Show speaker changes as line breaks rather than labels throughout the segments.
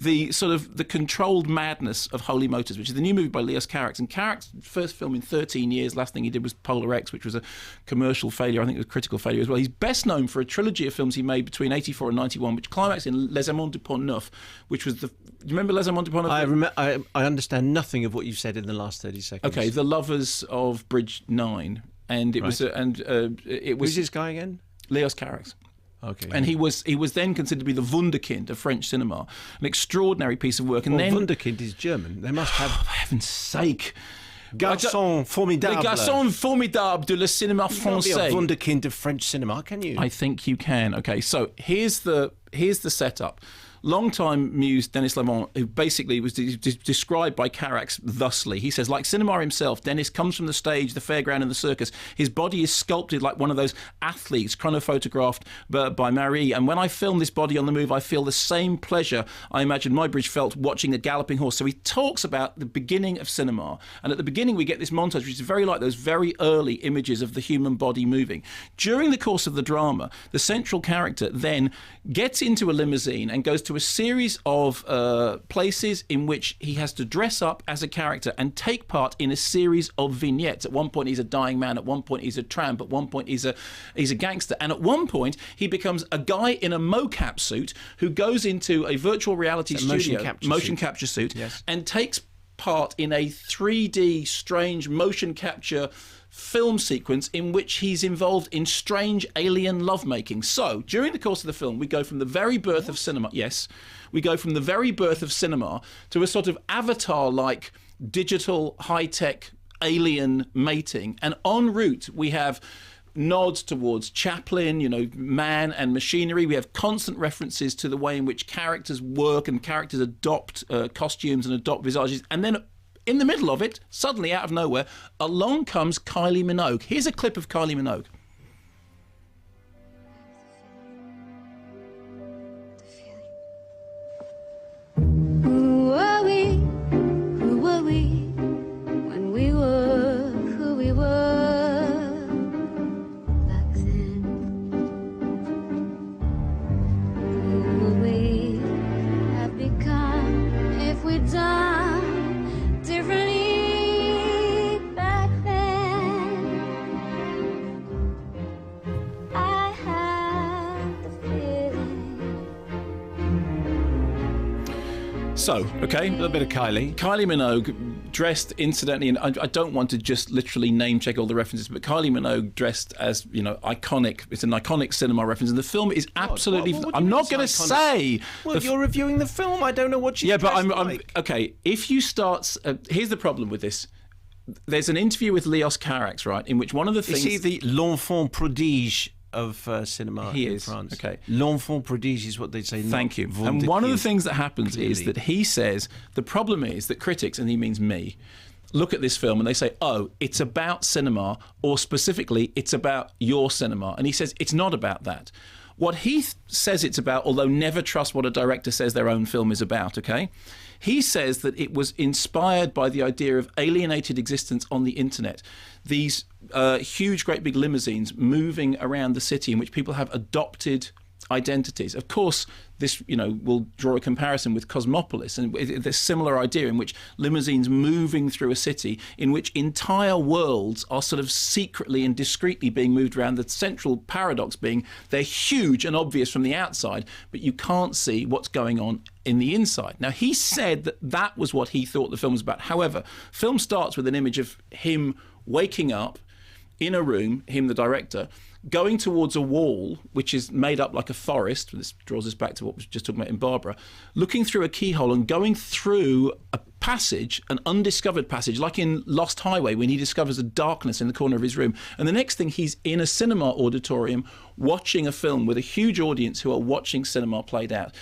the sort of the controlled madness of Holy Motors, which is the new movie by Leos Carax. And Carax, first film in 13 years, last thing he did was Polar X, which was a commercial failure. I think it was a critical failure as well. He's best known for a trilogy of films he made between 84 and 91, which climaxed in Les Amants du Pont Neuf, which was the... Do you remember Les Amants du Pont Neuf?
I understand nothing of what you've said in the last 30 seconds.
Okay, The Lovers of Bridge 9. And it was... it was
Who's this guy again?
Leos Carax.
Okay.
And he was then considered to be the wunderkind of French cinema, an extraordinary piece of work. And then
wunderkind is German. They must have.
For heaven's sake,
Garçon formidable.
Les garçons formidables de le cinéma français.
You can't be a wunderkind of French cinema, can you?
I think you can. Okay, so here's the setup. Longtime muse Denis Lavant, who basically was described by Carax thusly. He says, like cinema himself, Denis comes from the stage, the fairground and the circus. His body is sculpted like one of those athletes chronophotographed by Marie. And when I film this body on the move, I feel the same pleasure I imagine Muybridge felt watching a galloping horse. So he talks about the beginning of cinema. And at the beginning, we get this montage, which is very like those very early images of the human body moving. During the course of the drama, the central character then gets into a limousine and goes to a series of places in which he has to dress up as a character and take part in a series of vignettes. At one point he's a dying man, at one point he's a tramp, at one point he's a gangster, and at one point he becomes a guy in a mocap suit who goes into a virtual reality studio, motion capture suit, yes, and takes part in a 3D strange motion capture film sequence in which he's involved in strange alien lovemaking. So, during the course of the film, we go from the very birth of cinema, yes, we go from the very birth of cinema to a sort of avatar-like digital high-tech alien mating, and en route we have nods towards Chaplin, you know, man and machinery. We have constant references to the way in which characters work and characters adopt costumes and adopt visages, and then in the middle of it, suddenly out of nowhere, along comes Kylie Minogue. Here's a clip of Kylie Minogue.
Who were we? Who were we when we were who we were back then? Who will we have become if we'd done differently back then? I have the feeling.
So, okay,
A little bit of Kylie.
Kylie Minogue dressed, incidentally, and I don't want to just literally name check all the references, but Kylie Minogue dressed as, you know, iconic. It's an iconic cinema reference, and the film is absolutely.
What
I'm not going to say.
Well, you're reviewing the film. I don't know what you.
Yeah, but I'm okay. If you start, here's the problem with this. There's an interview with Leos Carax, right, in which one of the things.
Is he the l'enfant prodige of cinema in France?
Okay.
L'enfant prodige is what they say.
Thank you. And one of the things that happens is that he says the problem is that critics, and he means me, look at this film and they say, oh, it's about cinema, or specifically, it's about your cinema. And he says it's not about that. What he says it's about, although never trust what a director says their own film is about, okay? He says that it was inspired by the idea of alienated existence on the internet. These huge, great big limousines moving around the city in which people have adopted identities. Of course, this, you know, will draw a comparison with Cosmopolis, and this similar idea in which limousines moving through a city in which entire worlds are sort of secretly and discreetly being moved around. The central paradox being they're huge and obvious from the outside, but you can't see what's going on in the inside. Now, he said that that was what he thought the film was about. However, film starts with an image of him waking up in a room, him, the director, going towards a wall, which is made up like a forest. This draws us back to what we were just talking about in Barbara, looking through a keyhole and going through a passage, an undiscovered passage, like in Lost Highway, when he discovers a darkness in the corner of his room. And the next thing, he's in a cinema auditorium watching a film with a huge audience who are watching cinema played out.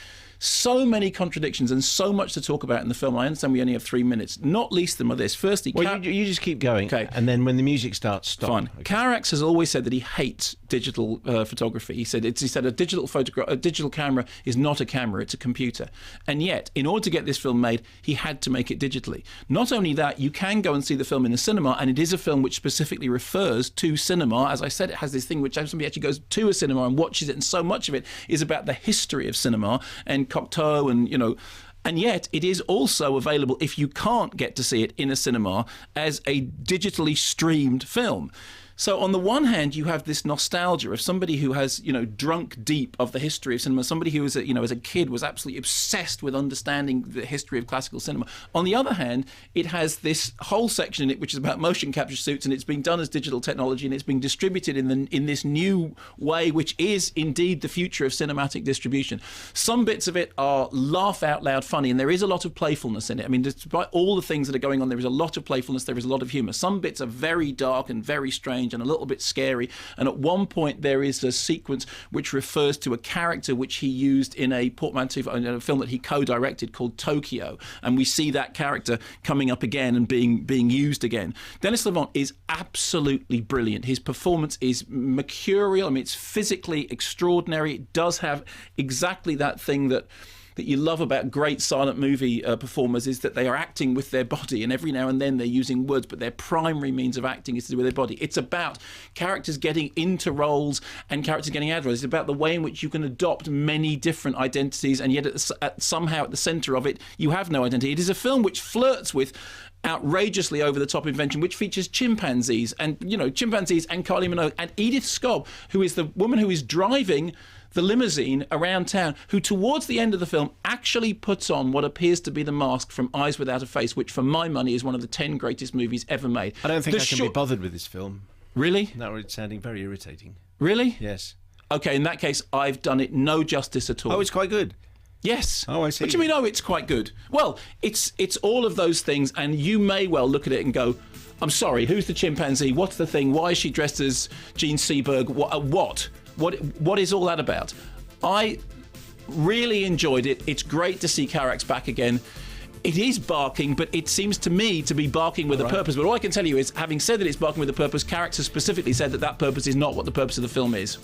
So many contradictions and so much to talk about in the film. I understand we only have 3 minutes. Not least them are this. Firstly,
well, you just keep going, okay, and then when the music starts, stop.
Fine. Okay. Carax has always said that he hates digital photography. He said a digital camera is not a camera; it's a computer. And yet, in order to get this film made, he had to make it digitally. Not only that, you can go and see the film in the cinema, and it is a film which specifically refers to cinema. As I said, it has this thing which somebody actually goes to a cinema and watches it, and so much of it is about the history of cinema and Cocteau and, you know, And yet it is also available, if you can't get to see it in a cinema, as a digitally streamed film. So on the one hand, you have this nostalgia of somebody who has, drunk deep of the history of cinema, somebody who was, as a kid was absolutely obsessed with understanding the history of classical cinema. On the other hand, it has this whole section in it which is about motion capture suits, and it's being done as digital technology, and it's being distributed in this new way, which is indeed the future of cinematic distribution. Some bits of it are laugh out loud funny, and there is a lot of playfulness in it. I mean, despite all the things that are going on, there is a lot of playfulness, there is a lot of humour. Some bits are very dark and very strange and a little bit scary, and at one point there is a sequence which refers to a character which he used in a portmanteau in a film that he co-directed called Tokyo, and we see that character coming up again and being used again. Denis Lavant is absolutely brilliant. His performance is mercurial. I mean, it's physically extraordinary. It does have exactly that thing that you love about great silent movie performers, is that they are acting with their body, and every now and then they're using words, but their primary means of acting is to do with their body. It's about characters getting into roles and characters getting out of roles. It's about the way in which you can adopt many different identities, and yet somehow at the centre of it, you have no identity. It is a film which flirts with outrageously over-the-top invention, which features chimpanzees and chimpanzees and Kylie Minogue and Edith Scobb, who is the woman who is driving the limousine around town, who towards the end of the film actually puts on what appears to be the mask from Eyes Without a Face, which for my money is one of the 10 greatest movies ever made.
I don't think I can be bothered with this film.
Really?
That was sounding very irritating.
Really?
Yes.
Okay, in that case, I've done it no justice at all.
Oh, it's quite good.
Yes.
Oh, I see.
What do you mean, it's quite good? Well, it's all of those things, and you may well look at it and go, I'm sorry, who's the chimpanzee? What's the thing? Why is she dressed as Jean Seberg? What is all that about? I really enjoyed it. It's great to see Carax back again. It is barking, but it seems to me to be barking with a purpose. But all I can tell you is, having said that it's barking with a purpose, Carax has specifically said that purpose is not what the purpose of the film is.